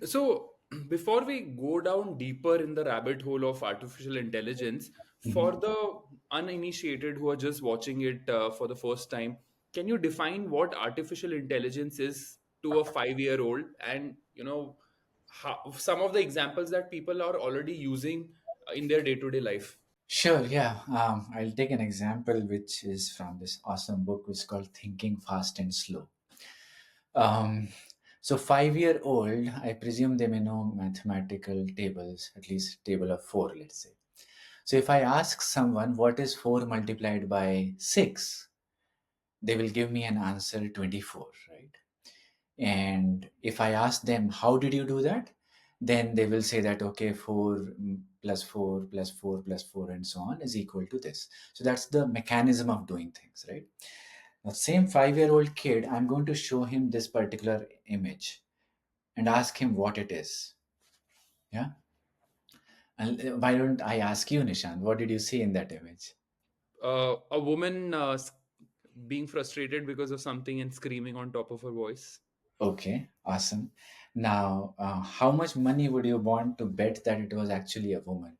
So, before we go down deeper in the rabbit hole of artificial intelligence, for Mhm. the uninitiated who are just watching it for the first time, can you define what artificial intelligence is to a 5-year old? And, some of the examples that people are already using in their day to day life? Sure, yeah. I'll take an example which is from this awesome book which is called Thinking Fast and Slow. Um, so 5-year old, I presume they may know mathematical tables, at least table of four, let's say. So if I ask someone what is 4 multiplied by 6, they will give me an answer 24, right? And if I ask them, how did you do that? Then they will say that, okay, 4 plus 4 plus 4 plus 4 and so on is equal to this. So that's the mechanism of doing things, right? Now, same 5-year-old kid, I'm going to show him this particular image and ask him what it is. Yeah. And why don't I ask you, Nishan, what did you see in that image? A woman being frustrated because of something and screaming on top of her voice. Okay, awesome. Now, how much money would you want to bet that it was actually a woman?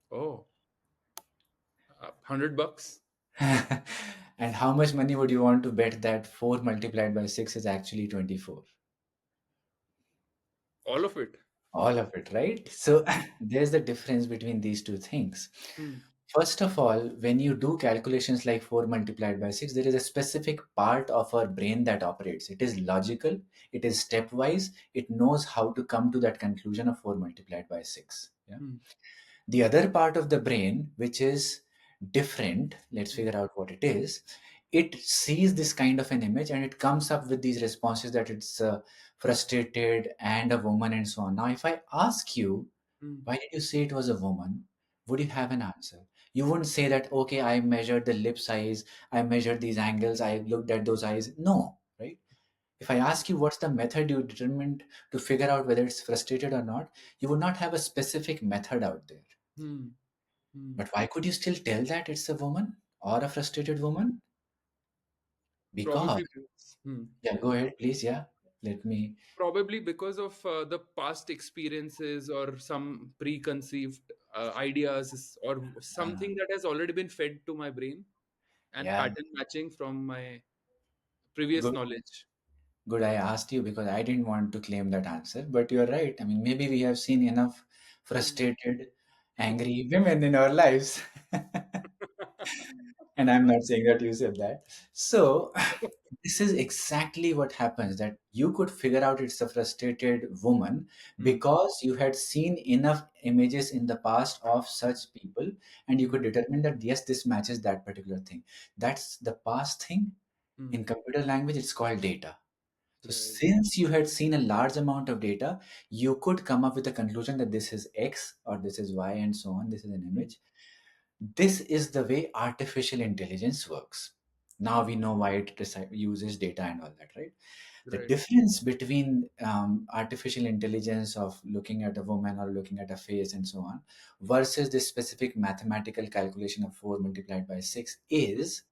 Oh, $100. And how much money would you want to bet that 4 multiplied by 6 is actually 24? All of it. All of it, right? So there's the difference between these two things. Hmm. First of all, when you do calculations like 4 multiplied by 6, there is a specific part of our brain that operates. It is logical, it is stepwise, it knows how to come to that conclusion of 4 multiplied by 6. Yeah. Hmm. The other part of the brain, which is different, let's Hmm. figure out what it is. It sees this kind of an image and it comes up with these responses that it's frustrated and a woman and so on. Now, if I ask you, Hmm. why did you say it was a woman? Would you have an answer? You wouldn't say that, okay, I measured the lip size, I measured these angles, I looked at those eyes. No, right? If I ask you what's the method you determined to figure out whether it's frustrated or not, you would not have a specific method out there. Hmm. Hmm. But why could you still tell that it's a woman or a frustrated woman? Because, Probably because, yeah, go ahead, please. Yeah, let me. probably because of the past experiences or some preconceived ideas or Uh, something that has already been fed to my brain and yeah, pattern matching from my previous good. knowledge. Good. I asked you because I didn't want to claim that answer, but you're right. I mean, maybe we have seen enough Hmm. frustrated, angry women in our lives. And I'm not saying that you said that. So, this is exactly what happens, that you could figure out it's a frustrated woman Hmm. because you had seen enough images in the past of such people and you Hmm. could determine that yes, this matches that particular thing. That's the past thing. Hmm. In computer language, it's called data. So, Right. since you had seen a large amount of data, you could come up with a conclusion that this is X or this is Y and so on. This is an Hmm. image. This is the way artificial intelligence works. Now Hmm. we know why it uses data and all that, right? The Right. difference between artificial intelligence of looking at a woman or looking at a face and so on versus this specific mathematical calculation of 4 multiplied by 6 Hmm. is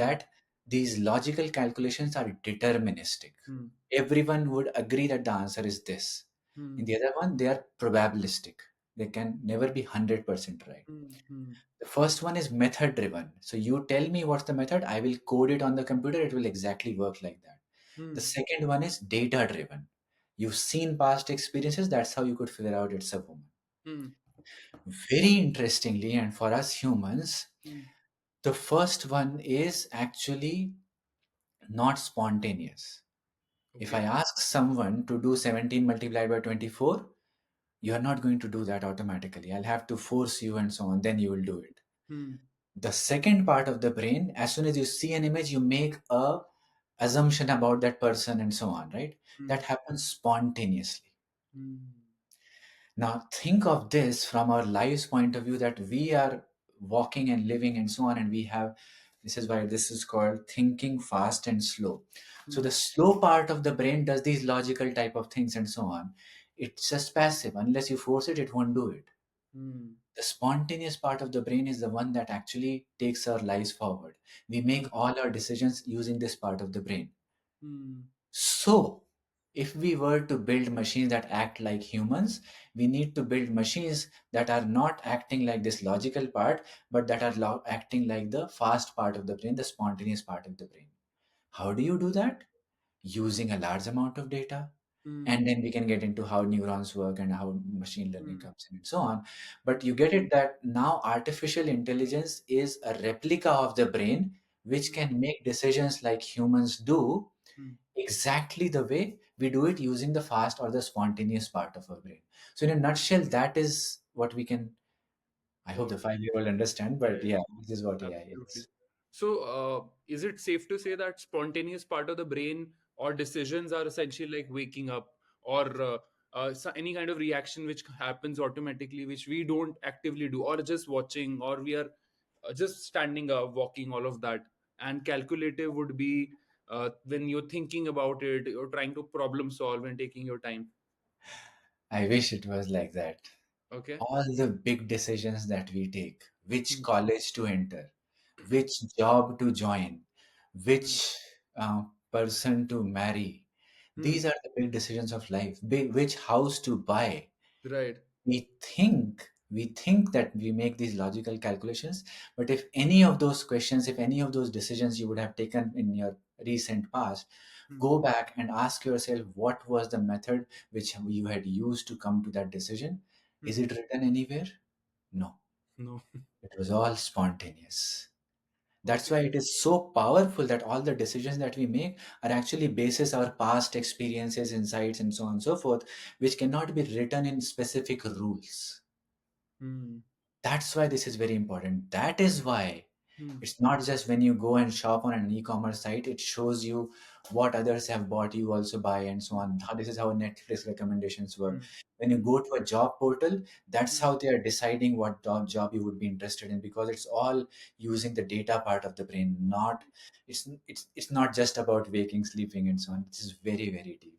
Hmm. that these logical calculations are deterministic. Hmm. Everyone would agree that the answer is this. Hmm. In the other one, they are probabilistic. They can never be 100% right. Hmm. Hmm. The first one is method driven. So you tell me what's the method, I will code it on the computer, it will exactly work like that. The Hmm. second one is data driven. You've seen past experiences, that's how you could figure out it's a woman. Hmm. Very interestingly, and for us humans, Hmm. the first one is actually not spontaneous. If I Okay. ask someone to do 17 multiplied by 24, you are not going to do that automatically. I'll have to force you and so on, then you will do it. Hmm. The second part of the brain, as soon as you see an image, you make a assumption about that person and so on, right? Hmm. That happens spontaneously. Hmm. Now think of this from our lives point of view, that we are walking and living and so on, and we have, this is why this is called thinking fast and slow. So Hmm. the slow part of the brain does these logical type of things and so on. It's just passive. Unless you force it, it won't do it. Hmm. The spontaneous part of the brain is the one that actually takes our lives forward. We Hmm. make all our decisions using this part of the brain. Hmm. So, If we were to build machines that act like humans, we need to build machines that are not acting like this logical part, but that are acting like the fast part of the brain, the spontaneous part of the brain. How do you do that? Using a large amount of data. Hmm. And then we can get into how neurons work and how machine learning Hmm. comes in and so on. But you Hmm. get it that now artificial intelligence is a replica of the brain, which Hmm. can make decisions like humans do Hmm. exactly the way we do it using the fast or the spontaneous part of our brain. So, in a nutshell, that is what we can. I hope the Got it. 5 year old understand, but Yeah, yeah, this is what AI absolutely. is. So, is it safe to say that spontaneous part of the brain or decisions are essentially like waking up, or any kind of reaction which happens automatically, which we don't actively do, or just watching, or we are just standing up, walking, all of that? And calculative would be when you're thinking about it, you're trying to problem solve and taking your time. I wish it was like that. Okay. All the big decisions that we take, which Hmm. college to enter, which job to join, Hmm. which person to marry, Hmm. these are the big decisions of life. Which house to buy. Right. We think that we make these logical calculations, but if any of those questions, if any of those decisions you would have taken in your recent past, Hmm. go back and ask yourself what was the method which you had used to come to that decision. Is Hmm. it written anywhere? No, No. it was all spontaneous. That's Okay. why it is so powerful that all the decisions that we make are actually basis our past experiences, insights, and so on and so forth, which cannot be written in specific rules. Hmm. That's why this is very important. That is why Hmm. it's not just when you go and shop on an e-commerce site, it shows you what others have bought, you also buy, and so on. How this is how Netflix recommendations work. Hmm. When you Hmm. go to a job portal, that's Hmm. how they are deciding what job you would be interested in, because it's all using the data part of the brain. Not it's not just about waking, sleeping, and so on. This is very, very deep.